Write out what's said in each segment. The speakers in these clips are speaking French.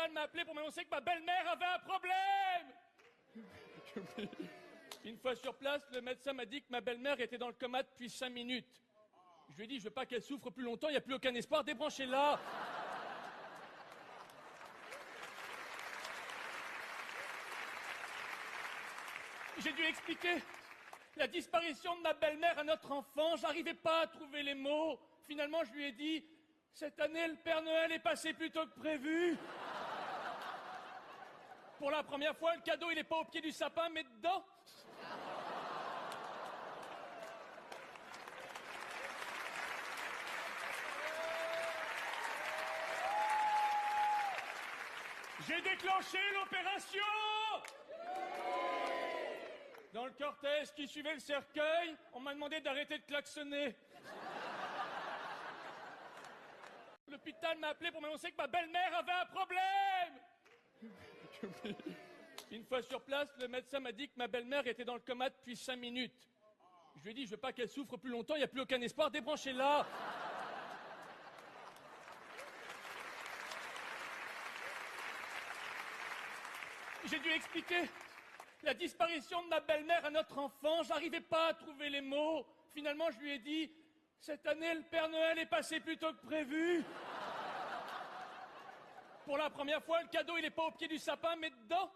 l'hôpital m'a appelé pour m'annoncer que ma belle-mère avait un problème. Une fois sur place, le médecin m'a dit que ma belle-mère était dans le coma depuis 5 minutes. Je lui ai dit, je veux pas qu'elle souffre plus longtemps, il n'y a plus aucun espoir, débranchez-la. J'ai dû expliquer la disparition de ma belle-mère à notre enfant, j'arrivais pas à trouver les mots. Finalement, je lui ai dit, cette année, le Père Noël est passé plus tôt que prévu. Pour la première fois, le cadeau, il est pas au pied du sapin, mais dedans. J'ai déclenché l'opération. Dans le cortège qui suivait le cercueil, on m'a demandé d'arrêter de klaxonner. L'hôpital m'a appelé pour m'annoncer que ma belle-mère avait un problème. Une fois sur place, le médecin m'a dit que ma belle-mère était dans le coma depuis 5 minutes. Je lui ai dit, je veux pas qu'elle souffre plus longtemps, il n'y a plus aucun espoir, débranchez-la. J'ai dû expliquer la disparition de ma belle-mère à notre enfant, j'arrivais pas à trouver les mots. Finalement, je lui ai dit, cette année, le Père Noël est passé plus tôt que prévu. Pour la première fois, le cadeau, il est pas au pied du sapin, mais dedans.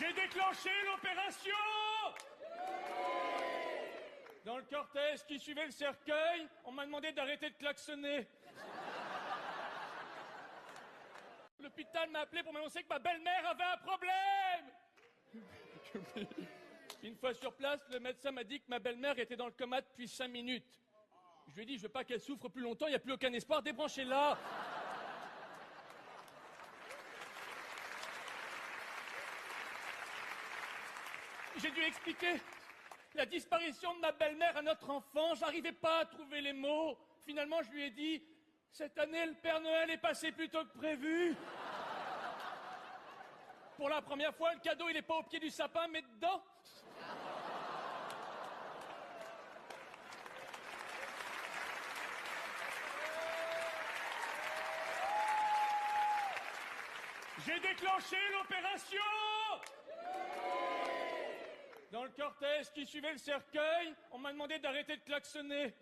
J'ai déclenché l'opération. Dans le cortège qui suivait le cercueil, on m'a demandé d'arrêter de klaxonner. L'hôpital m'a appelé pour m'annoncer que ma belle-mère avait un problème. Une fois sur place, le médecin m'a dit que ma belle-mère était dans le coma depuis 5 minutes. Je lui ai dit, je veux pas qu'elle souffre plus longtemps, il n'y a plus aucun espoir, débranchez-la. J'ai dû expliquer la disparition de ma belle-mère à notre enfant, j'arrivais pas à trouver les mots. Finalement, je lui ai dit, cette année, le Père Noël est passé plus tôt que prévu. Pour la première fois, le cadeau, il est pas au pied du sapin, mais dedans. J'ai déclenché l'opération. Dans le cortège qui suivait le cercueil, on m'a demandé d'arrêter de klaxonner.